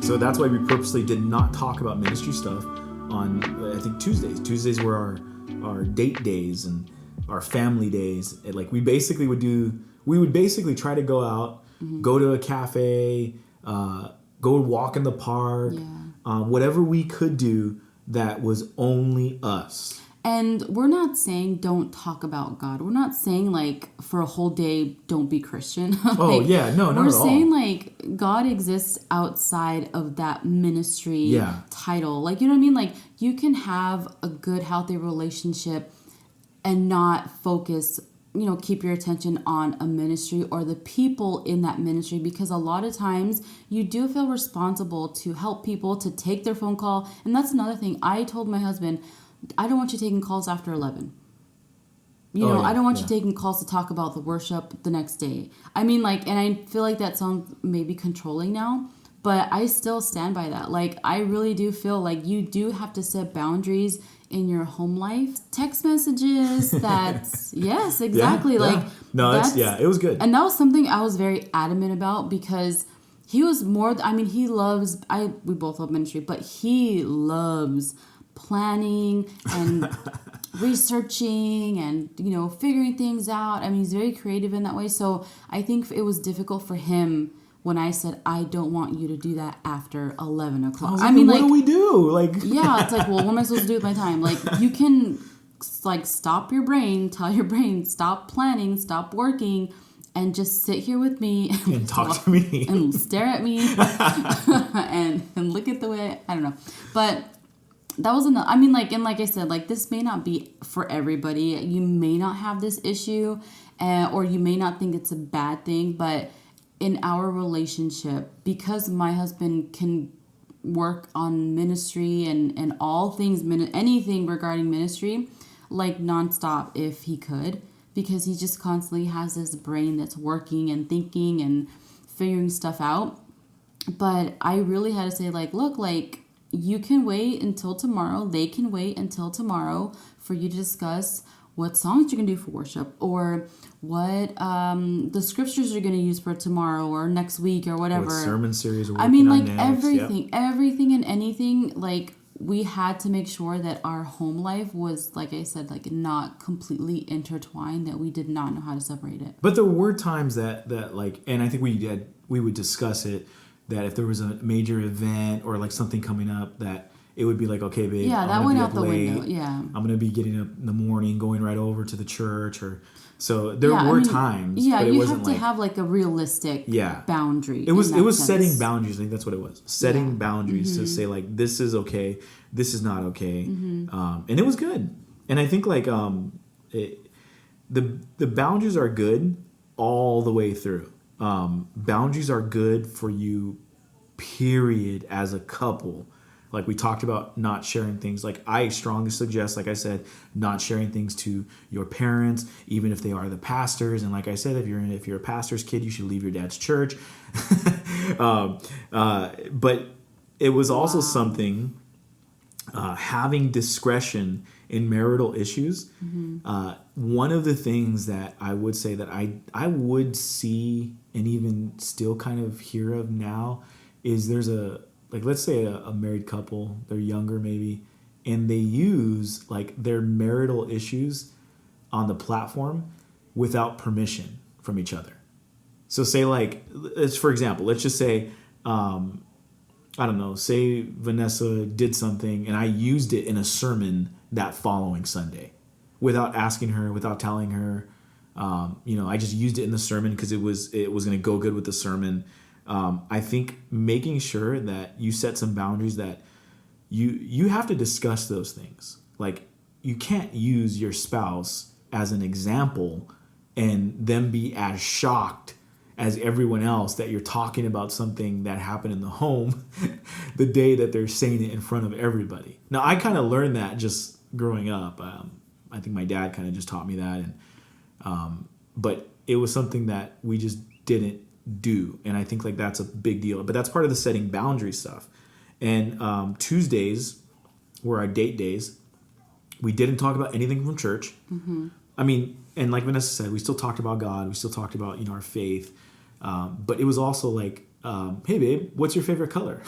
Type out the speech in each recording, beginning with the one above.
So that's why we purposely did not talk about ministry stuff on, I think, Tuesdays. Tuesdays were our date days and our family days. And like we would basically try to go out, go to a cafe, go walk in the park, whatever we could do that was only us. And we're not saying don't talk about God. We're not saying like for a whole day don't be Christian. Like, no, not at all. We're saying like God exists outside of that ministry title. Like, you know what I mean? Like you can have a good, healthy relationship and not focus, keep your attention on a ministry or the people in that ministry, because a lot of times you do feel responsible to help people, to take their phone call. And that's another thing. I told my husband, I don't want you taking calls after 11. I don't want you taking calls to talk about the worship the next day. I mean, like, and I feel like that sounds maybe controlling now, but I still stand by that. Like, I really do feel like you do have to set boundaries in your home life. Text messages, that's, yes, exactly. Yeah. Like, no, it was good. And that was something I was very adamant about, because he was we both love ministry, but he loves planning and researching and figuring things out. I mean, he's very creative in that way. So I think it was difficult for him when I said I don't want you to do that after 11 o'clock. I mean, what do we do? Like, yeah, it's like, well, what am I supposed to do with my time? Like, you can like stop your brain, tell your brain stop planning, stop working, and just sit here with me and talk to me and stare at me and look at the way I don't know, but. That was enough. I mean, like, and like I said, like, this may not be for everybody. You may not have this issue, or you may not think it's a bad thing. But in our relationship, because my husband can work on ministry and all things, anything regarding ministry, like nonstop if he could, because he just constantly has this brain that's working and thinking and figuring stuff out. But I really had to say, like, look, like, you can wait until tomorrow. They can wait until tomorrow for you to discuss what songs you're going to do for worship, or what the scriptures you're going to use for tomorrow or next week or whatever. What sermon series we're working on like next. Everything and anything. Like, we had to make sure that our home life was, like I said, like not completely intertwined, that we did not know how to separate it. But there were times that like, and I think we would discuss it, that if there was a major event or like something coming up, that it would be like, okay, babe, that went out the window. Yeah, I'm gonna be getting up in the morning, going right over to the church, or so there were times. Yeah, but it you wasn't have to have like a realistic boundary. It was setting boundaries. I think that's what it was. Setting boundaries to say, like, this is okay, this is not okay, and it was good. And I think like the boundaries are good all the way through. Boundaries are good for you, period, as a couple. Like we talked about not sharing things. Like I strongly suggest, like I said, not sharing things to your parents, even if they are the pastors. And like I said, if you're a pastor's kid, you should leave your dad's church. But it was also something, having discretion in marital issues. One of the things that I would say that I would see and even still kind of hear of now is there's let's say a married couple, they're younger maybe, and they use like their marital issues on the platform without permission from each other. So say like, for example, let's just say, I don't know, say Vanessa did something and I used it in a sermon that following Sunday without asking her, without telling her. I just used it in the sermon because it was going to go good with the sermon. I think making sure that you set some boundaries, that you have to discuss those things. Like, you can't use your spouse as an example and them be as shocked as everyone else that you're talking about something that happened in the home the day that they're saying it in front of everybody. Now, I kind of learned that just growing up. I think my dad kind of just taught me that, but it was something that we just didn't do, and I think like that's a big deal. But that's part of the setting boundary stuff. And Tuesdays were our date days. We didn't talk about anything from church. I mean, and like Vanessa said, we still talked about God. We still talked about our faith. But it was also like hey babe, what's your favorite color?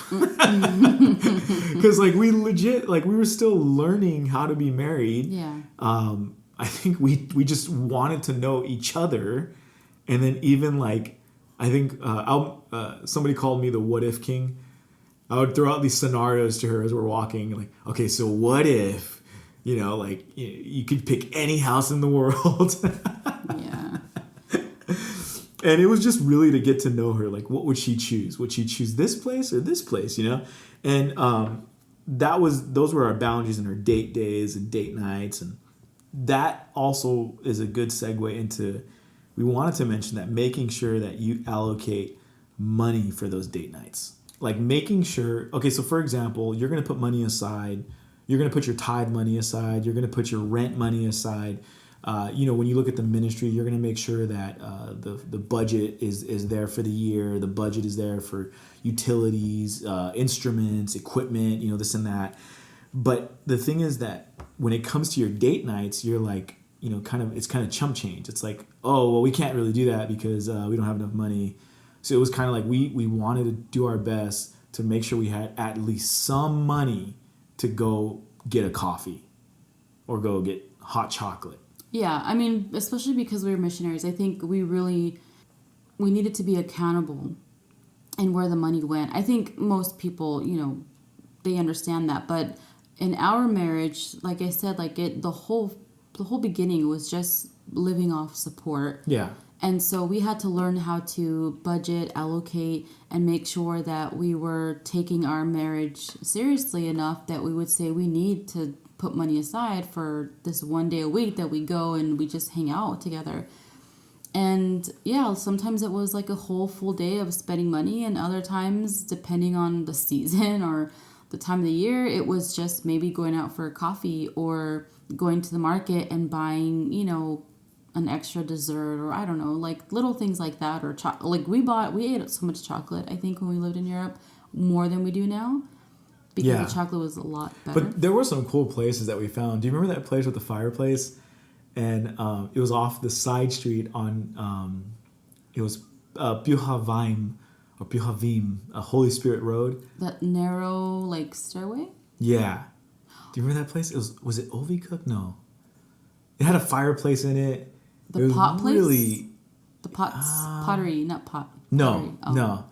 Because like we legit, like we were still learning how to be married. Yeah. I think we just wanted to know each other. And then even like, I think somebody called me the what if king. I would throw out these scenarios to her as we're walking. Like, okay, so what if, like you could pick any house in the world. Yeah. And it was just really to get to know her. Like, what would she choose? Would she choose this place or this place, And those were our boundaries in our date days and date nights. And that also is a good segue into, we wanted to mention that making sure that you allocate money for those date nights. Like making sure, okay, so for example, you're going to put money aside. You're going to put your tithe money aside. You're going to put your rent money aside. When you look at the ministry, you're going to make sure that the budget is there for the year. The budget is there for utilities, instruments, equipment, this and that. But the thing is that when it comes to your date nights, you're like, it's kind of chump change. It's like, oh, well, we can't really do that because we don't have enough money. So it was kind of like we wanted to do our best to make sure we had at least some money to go get a coffee or go get hot chocolate. Yeah, I mean, especially because we were missionaries, I think we needed to be accountable in where the money went. I think most people, they understand that, but in our marriage, like I said, the whole beginning was just living off support. Yeah. And so we had to learn how to budget, allocate, and make sure that we were taking our marriage seriously enough that we would say we need to put money aside for this one day a week that we go and we just hang out together. And yeah, sometimes it was like a whole full day of spending money, and other times, depending on the season or the time of the year, it was just maybe going out for a coffee or going to the market and buying, an extra dessert, or I don't know, like little things like that, or we ate so much chocolate, I think, when we lived in Europe, more than we do now, because the chocolate was a lot better. But there were some cool places that we found. Do you remember that place with the fireplace? And it was off the side street on it was Pyhavim or Pyhavim, a Holy Spirit Road. That narrow stairway? Yeah. Do you remember that place? Was it Ovi Cook? No. It had a fireplace in it. The pot place? Really, the pottery, not pot. No, pottery. No.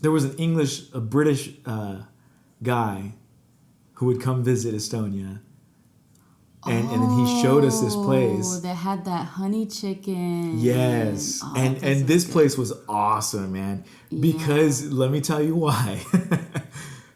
There was a British guy who would come visit Estonia. And then he showed us this place. Oh, that had that honey chicken. Yes. And this place was awesome, man. Because let me tell you why.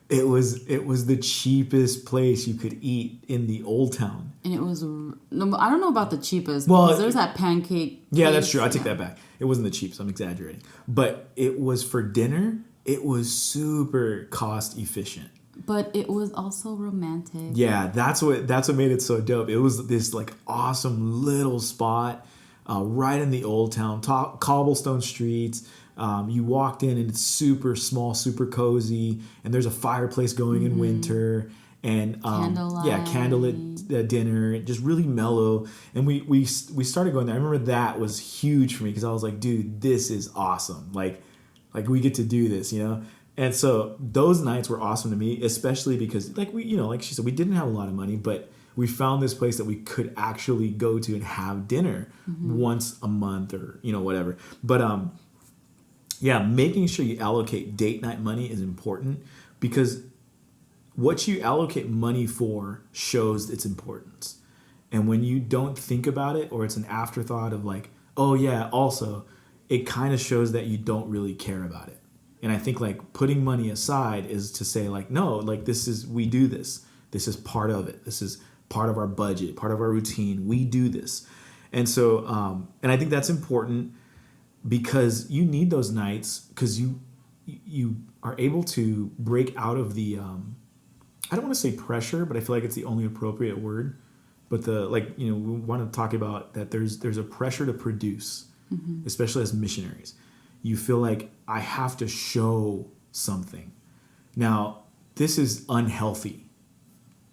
It was the cheapest place you could eat in the old town. And it was, I don't know about the cheapest, because there's that pancake place. That's true. I take that back. It wasn't the cheapest. I'm exaggerating. But it was for dinner. It was super cost efficient. But it was also romantic. Yeah, that's what made it so dope. It was this awesome little spot right in the old town, cobblestone streets. You walked in and it's super small, super cozy, and there's a fireplace going in winter, and candlelit dinner, just really mellow. And we started going there. I remember that was huge for me because I was like, dude, this is awesome. Like we get to do this, And so those nights were awesome to me, especially because like she said, we didn't have a lot of money, but we found this place that we could actually go to and have dinner once a month or whatever. But making sure you allocate date night money is important, because what you allocate money for shows its importance. And when you don't think about it, or it's an afterthought of like, oh yeah, also, it kind of shows that you don't really care about it. And I think putting money aside is to say no, we do this. This is part of it. This is part of our budget, part of our routine. We do this. And so, and I think that's important, because you need those nights, because you are able to break out of the, I don't want to say pressure, but I feel like it's the only appropriate word. But we want to talk about that there's a pressure to produce, especially as missionaries. You feel like I have to show something. Now, this is unhealthy.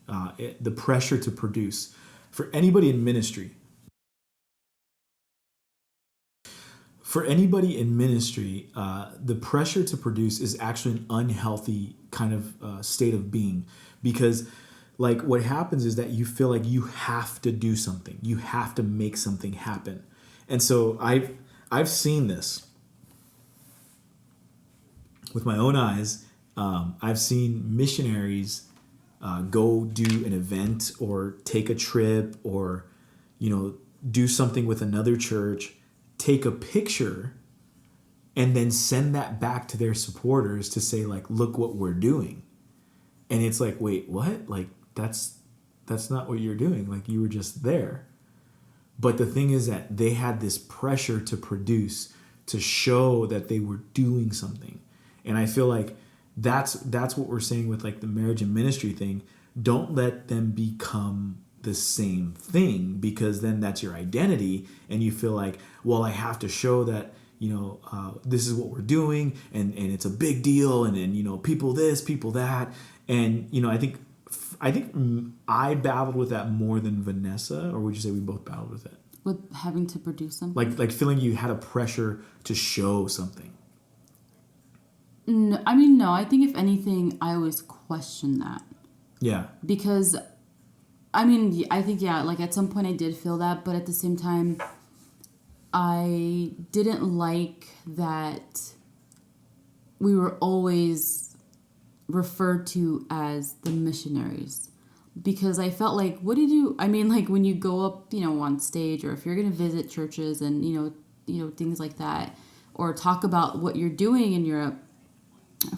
The pressure to produce. For anybody in ministry, for anybody in ministry, the pressure to produce is actually an unhealthy kind of state of being, because like what happens is that you feel like you have to do something, you have to make something happen. And so I've seen this with my own eyes. I've seen missionaries go do an event or take a trip or, do something with another church, take a picture, and then send that back to their supporters to say, like, look what we're doing. And it's like, wait, what? Like, that's not what you're doing. Like, you were just there. But the thing is that they had this pressure to produce, to show that they were doing something. And I feel like that's what we're saying with like the marriage and ministry thing. Don't let them become the same thing, because then that's your identity, and you feel like, well, I have to show that this is what we're doing, and it's a big deal, and then people this, people that, and I think I battled with that more than Vanessa, or would you say we both battled with it? With having to produce something? Like feeling you had a pressure to show something. No, I mean, no. I think if anything, I always question that. Yeah. Because, I mean, I think, yeah, like at some point I did feel that, but at the same time, I didn't like that we were always referred to as the missionaries. Because I felt like, like when you go up, on stage, or if you're going to visit churches and, things like that, or talk about what you're doing in Europe,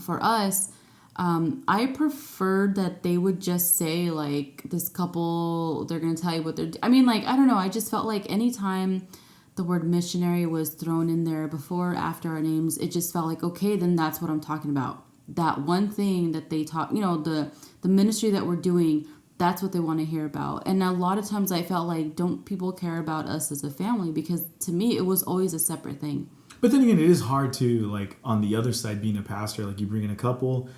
for us, I preferred that they would just say, like, this couple, they're going to tell you what they're doing. I mean, like, I don't know. I just felt like anytime the word missionary was thrown in there before or after our names, it just felt like, okay, then that's what I'm talking about. That one thing that they talk, the ministry that we're doing, that's what they want to hear about. And a lot of times I felt like, don't people care about us as a family? Because to me, it was always a separate thing. But then again, it is hard to, like, on the other side, being a pastor, like, you bring in a couple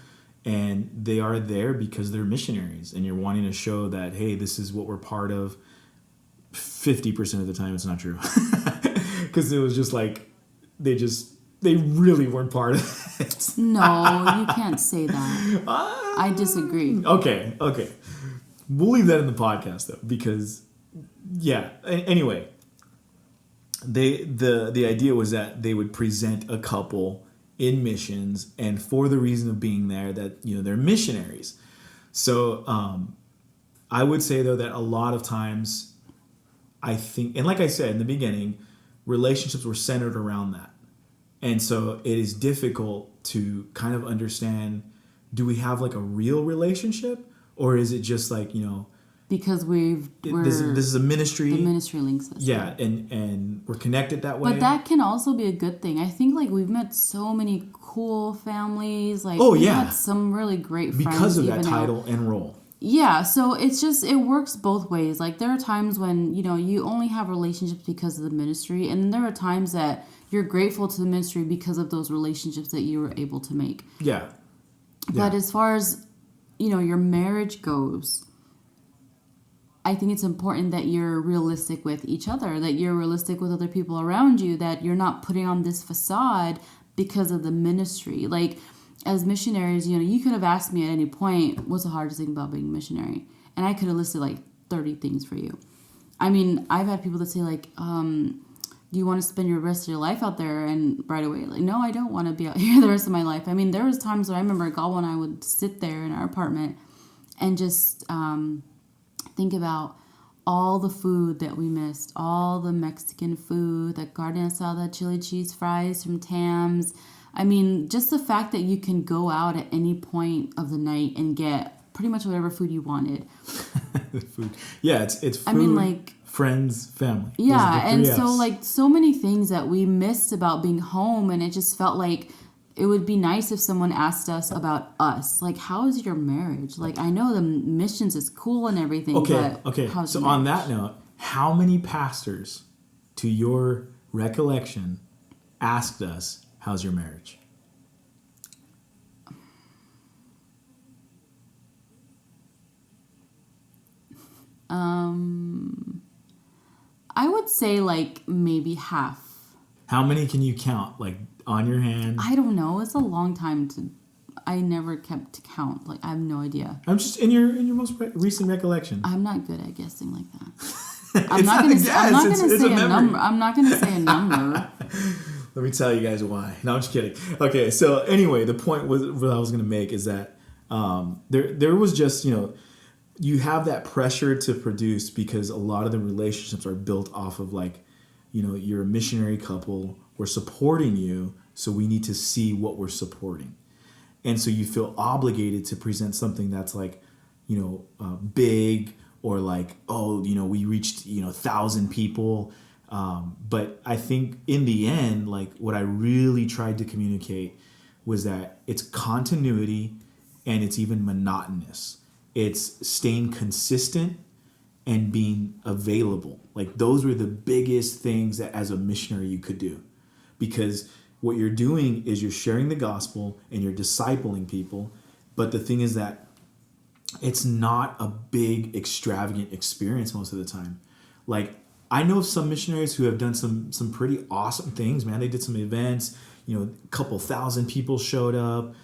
and they are there because they're missionaries, and you're wanting to show that, hey, this is what we're part of. 50% of the time it's not true. Because it was just like, they really weren't part of it. No, you can't say that. I disagree. Okay. We'll leave that in the podcast, though, because, yeah. Anyway, the idea was that they would present a couple in missions, and for the reason of being there, that they're missionaries. So I would say, though, that a lot of times I think, and like I said in the beginning, relationships were centered around that, and so it is difficult to kind of understand, do we have like a real relationship, or is it just like because this is a ministry. The ministry links us. Yeah, and we're connected that way. But that can also be a good thing. I think like we've met so many cool families. Like we've met some really great friends because of that title and role. Yeah, so it works both ways. Like there are times when you only have relationships because of the ministry, and there are times that you're grateful to the ministry because of those relationships that you were able to make. Yeah. But as far as your marriage goes, I think it's important that you're realistic with each other, that you're realistic with other people around you, that you're not putting on this facade because of the ministry. Like, as missionaries, you could have asked me at any point, what's the hardest thing about being a missionary? And I could have listed like 30 things for you. I mean, I've had people that say like, do you want to spend your rest of your life out there? And right away, like, no, I don't want to be out here the rest of my life. I mean, there was times where I remember Galwa and I would sit there in our apartment and just think about all the food that we missed, all the Mexican food, that carne asada, chili cheese fries from Tam's. I mean, just the fact that you can go out at any point of the night and get pretty much whatever food you wanted. Food. Yeah, it's food, I mean, like, friends, family. Yeah, and so like so many things that we missed about being home, and it just felt like it would be nice if someone asked us about us. Like, how is your marriage? Like, I know the missions is cool and everything, Okay. How's so your on marriage? that note, how many pastors, to your recollection, asked us, how's your marriage? I would say like maybe half. How many can you count, like, on your hand? I don't know. It's a long time I never kept count. Like, I have no idea. I'm just in your most recent recollection. I'm not good at guessing like that. I'm not going to say a number. I'm not going to say a number. Let me tell you guys why. No, I'm just kidding. Okay, so anyway, the point what I was going to make is that there was just, you have that pressure to produce because a lot of the relationships are built off of, like, you're a missionary couple, we're supporting you, so we need to see what we're supporting. And so you feel obligated to present something that's like, big, or like, we reached, 1,000 people. But I think in the end, like, what I really tried to communicate was that it's continuity and it's even monotonous. It's staying consistent and being available. Like, those were the biggest things that as a missionary you could do. Because what you're doing is you're sharing the gospel and you're discipling people. But the thing is that it's not a big, extravagant experience most of the time. Like, I know some missionaries who have done some pretty awesome things, man. They did some events, a couple thousand people showed up,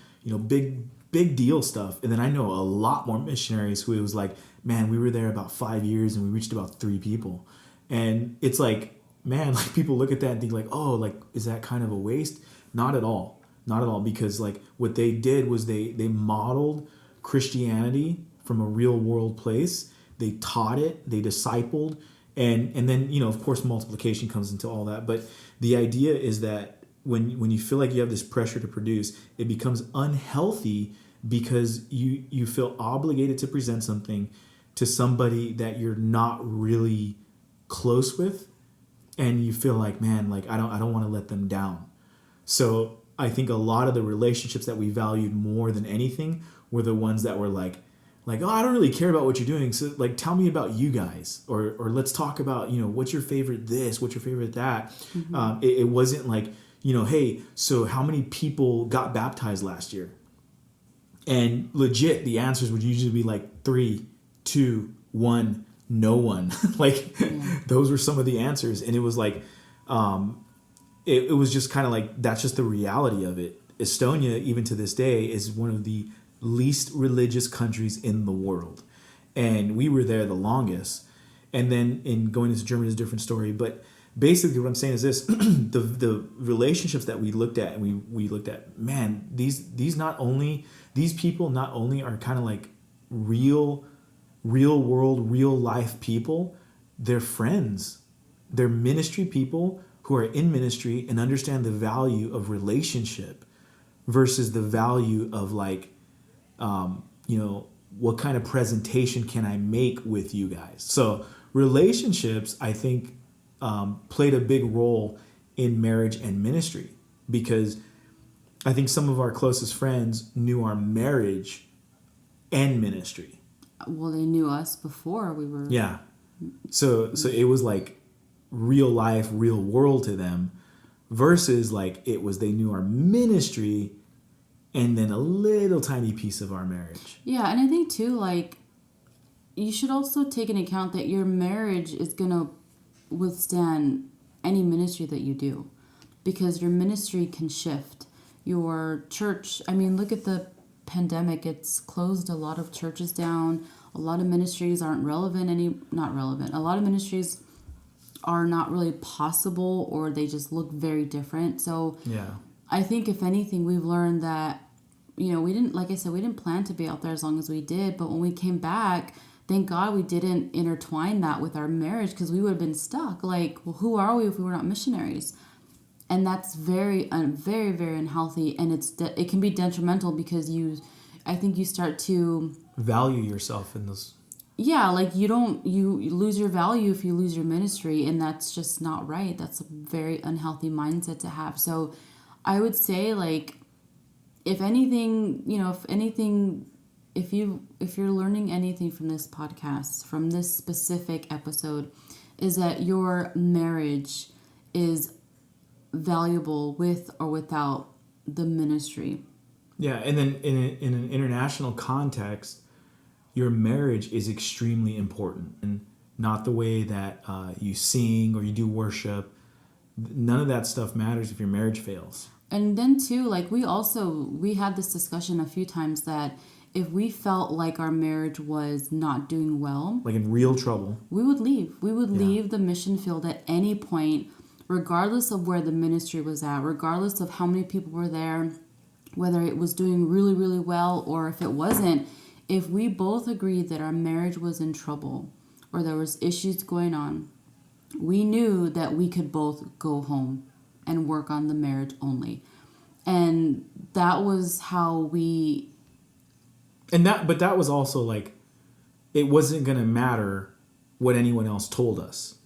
big deal stuff. And then I know a lot more missionaries who it was like, man, we were there about 5 years and we reached about 3 people. And it's like, man, like, people look at that and think like, oh, like, is that kind of a waste? Not at all. Not at all. Because, like, what they did was they modeled Christianity from a real world place. They taught it, they discipled, and then, of course, multiplication comes into all that. But the idea is that when you feel like you have this pressure to produce, it becomes unhealthy because you feel obligated to present something to somebody that you're not really close with, and you feel like, man, like, I don't want to let them down. So I think a lot of the relationships that we valued more than anything were the ones that were like, oh, I don't really care about what you're doing, so, like, tell me about you guys, or let's talk about, what's your favorite this, what's your favorite that. Mm-hmm. It wasn't like, hey, so how many people got baptized last year? And legit, the answers would usually be like 3, 2, 1, no one. Like, those were some of the answers. And it was like, it was just kind of like, that's just the reality of it. Estonia, even to this day, is one of the least religious countries in the world. And we were there the longest. And then in going into Germany is a different story. But basically what I'm saying is this, the relationships that we looked at, and we looked at, man, these people not only are kind of like real world, real life people, they're friends. They're ministry people who are in ministry and understand the value of relationship versus the value of, like, what kind of presentation can I make with you guys? So relationships, I think, played a big role in marriage and ministry, because I think some of our closest friends knew our marriage and ministry. Well, they knew us before we were. Yeah. So it was like real life, real world to them, versus like they knew our ministry and then a little tiny piece of our marriage. Yeah, and I think too, like, you should also take into account that your marriage is going to withstand any ministry that you do, because your ministry can shift. Your church, I mean, look at the pandemic. It's closed a lot of churches down. A lot of ministries aren't not relevant. A lot of ministries are not really possible, or they just look very different. So yeah, I think if anything, we've learned that, we didn't plan to be out there as long as we did. But when we came back, thank God we didn't intertwine that with our marriage, because we would have been stuck. Like, well, who are we if we were not missionaries? And that's very, very, very unhealthy. And it can be detrimental, because I think you start to value yourself in those. Yeah, like you lose your value if you lose your ministry, and that's just not right. That's a very unhealthy mindset to have. So I would say, like, if anything, if you're learning anything from this podcast, from this specific episode, is that your marriage is valuable with or without the ministry. Yeah, and then in an international context, your marriage is extremely important, and not the way that you sing or you do worship, none of that stuff matters if your marriage fails. And then too, like we had this discussion a few times that if we felt like our marriage was not doing well, like in real trouble, we would leave. We would leave the mission field at any point, regardless of where the ministry was at, regardless of how many people were there, whether it was doing really, really well or if it wasn't. If we both agreed that our marriage was in trouble or there was issues going on, we knew that we could both go home and work on the marriage only. And that was how we... But that was also like, it wasn't going to matter what anyone else told us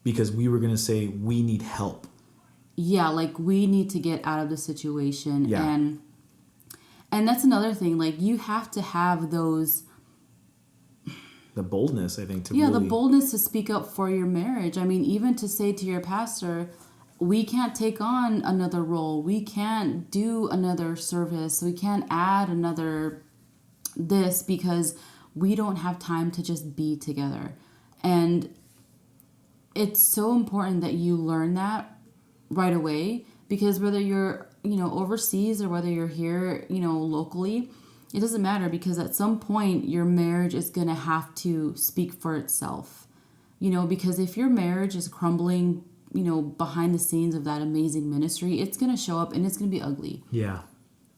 because we were going to say we need help. Yeah, like we need to get out of the situation. Yeah. And that's another thing. Like you have to have those... The boldness, I think, to the boldness to speak up for your marriage. I mean, even to say to your pastor, we can't take on another role. We can't do another service. We can't add another this because we don't have time to just be together. And it's so important that you learn that right away because whether you're, overseas or whether you're here, locally, it doesn't matter because at some point your marriage is going to have to speak for itself. Because if your marriage is crumbling, behind the scenes of that amazing ministry, it's going to show up and it's going to be ugly. Yeah.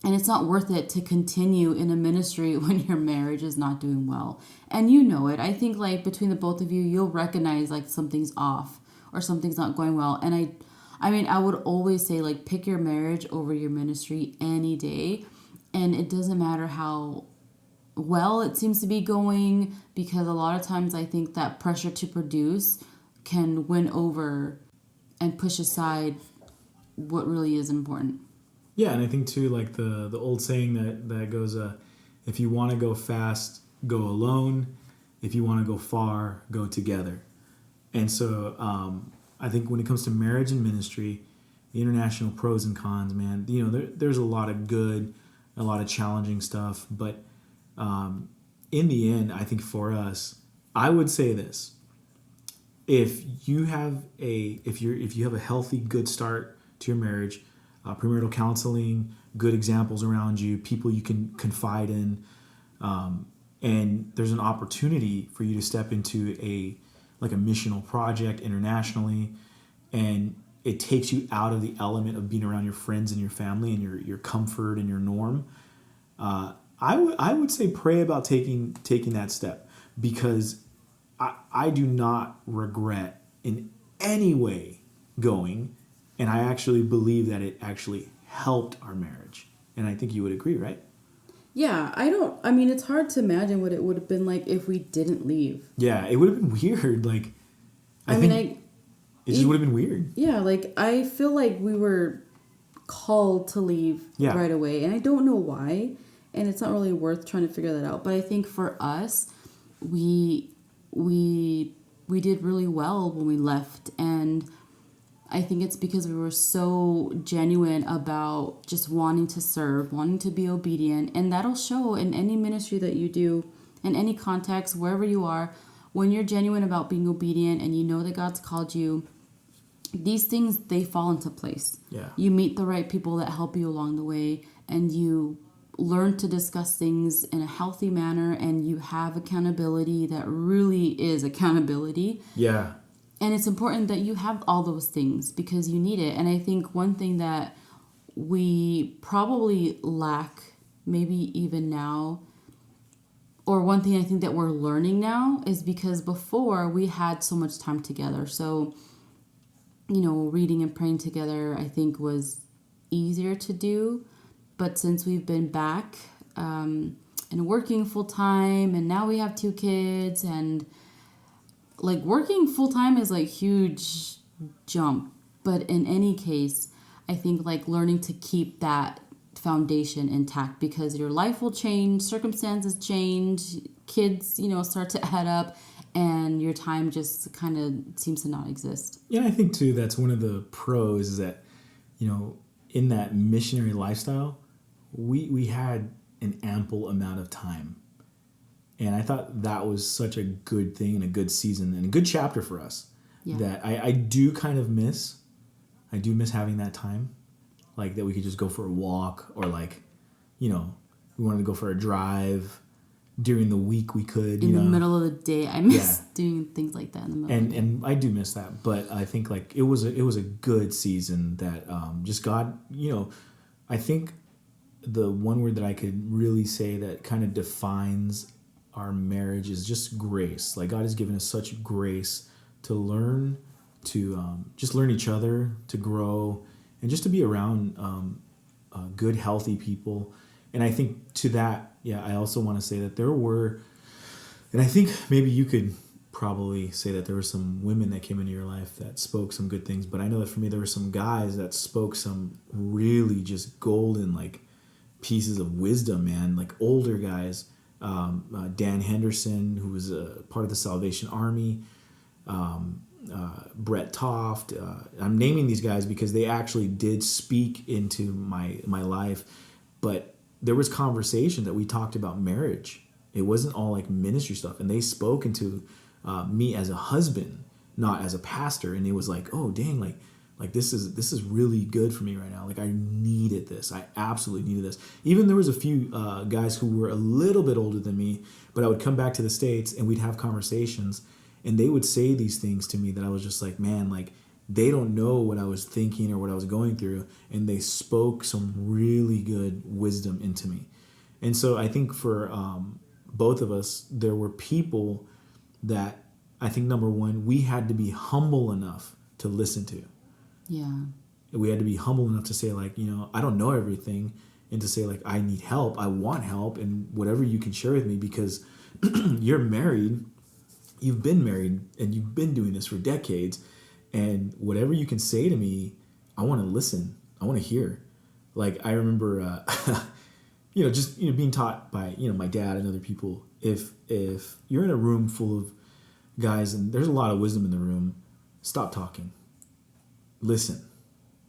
And it's not worth it to continue in a ministry when your marriage is not doing well. And you know it. I think like between the both of you, you'll recognize like something's off or something's not going well. And I mean, I would always say like pick your marriage over your ministry any day. And it doesn't matter how well it seems to be going because a lot of times I think that pressure to produce can win over and push aside what really is important. Yeah, and I think too, like the old saying that goes, if you want to go fast, go alone. If you want to go far, go together. And so I think when it comes to marriage and ministry, the international pros and cons, man, there's a lot of good, a lot of challenging stuff. But in the end, I think for us, I would say this. If you have a healthy, good start to your marriage, premarital counseling, good examples around you, people you can confide in, and there's an opportunity for you to step into a missional project internationally, and it takes you out of the element of being around your friends and your family and your comfort and your norm. I would say pray about taking that step because I do not regret in any way going, and I actually believe that it actually helped our marriage. And I think you would agree, right? Yeah, it's hard to imagine what it would have been like if we didn't leave. Yeah, it would have been weird. Like, it just would have been weird. Yeah, like, I feel like we were called to leave right away. And I don't know why. And it's not really worth trying to figure that out. But I think for us, we did really well when we left. And I think it's because we were so genuine about just wanting to serve, wanting to be obedient. And that'll show in any ministry that you do, in any context, wherever you are. When you're genuine about being obedient and you know that God's called you, these things, they fall into place. Yeah. You meet the right people that help you along the way, and you learn to discuss things in a healthy manner, and you have accountability that really is accountability. Yeah. And it's important that you have all those things because you need it. And I think one thing that we probably lack, maybe even now, or one thing I think that we're learning now is because before we had so much time together. So, reading and praying together, I think, was easier to do. But since we've been back and working full time, and now we have 2 kids, and like working full time is like huge jump. But in any case, I think like learning to keep that foundation intact because your life will change, circumstances change, kids, start to add up, and your time just kind of seems to not exist. Yeah, I think too that's one of the pros is that, in that missionary lifestyle, we had an ample amount of time. And I thought that was such a good thing and a good season and a good chapter for us that I do kind of miss I do miss having that time, like that we could just go for a walk, or like, you know, we wanted to go for a drive during the week. We could in the middle of the day. I miss doing things like that in the middle of the day. And I do miss that, but I think like it was a good season that just God, you know, I think the one word that I could really say that kind of defines our marriage is just grace. Like God has given us such grace to learn, to just learn each other, to grow, and just to be around good, healthy people. And I think to that, I also want to say that there were, and I think maybe you could probably say that there were some women that came into your life that spoke some good things, but I know that for me there were some guys that spoke some really just golden like pieces of wisdom, man. Like older guys, Dan Henderson, who was a part of the Salvation Army, Brett Toft. I'm naming these guys because they actually did speak into my life, but there was conversation that we talked about marriage. It wasn't all like ministry stuff, and they spoke into me as a husband, not as a pastor. And it was like, oh dang, like this is really good for me right now. Like I needed this. I absolutely needed this. Even there was a few guys who were a little bit older than me, but I would come back to the States and we'd have conversations, and they would say these things to me that I was just like, man, like they don't know what I was thinking or what I was going through, and they spoke some really good wisdom into me. And so I think for both of us, there were people that I think, number one, we had to be humble enough to listen to. Yeah. We had to be humble enough to say, like, you know, I don't know everything, and to say, like, I need help, I want help, and whatever you can share with me, because you're married, you've been married, and you've been doing this for decades, and whatever you can say to me, I want to listen, I want to hear. Like, I remember, just being taught by, my dad and other people, if you're in a room full of guys and there's a lot of wisdom in the room, stop talking. Listen.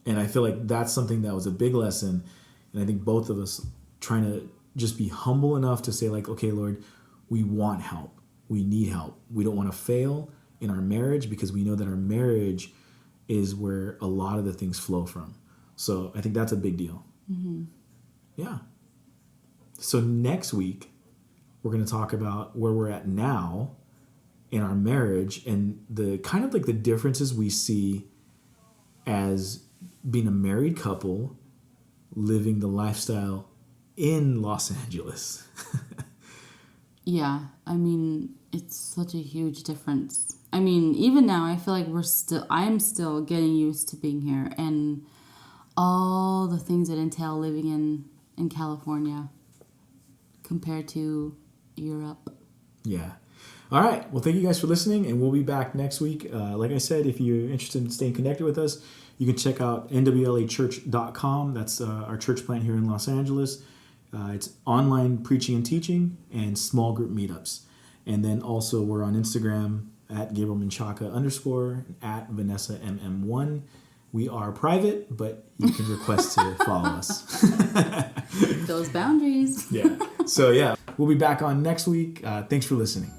And I feel like that's something that was a big lesson. And I think both of us trying to just be humble enough to say, like, okay, Lord, we want help. We need help. We don't want to fail in our marriage, because we know that our marriage is where a lot of the things flow from. So I think that's a big deal. Mm-hmm. Yeah. So next week, we're going to talk about where we're at now in our marriage, and the kind of like the differences we see as being a married couple living the lifestyle in Los Angeles. Yeah, I mean, it's such a huge difference. I mean, even now, I feel like I'm still getting used to being here and all the things that entail living in California compared to Europe. Yeah. All right. Well, thank you guys for listening, and we'll be back next week. Like I said, if you're interested in staying connected with us, you can check out NWLAChurch.com. That's our church plant here in Los Angeles. It's online preaching and teaching and small group meetups. And then also we're on Instagram at Gabriel Menchaca _ at Vanessa MM1. We are private, but you can request to follow us. Those boundaries. Yeah. So, yeah, we'll be back on next week. Thanks for listening.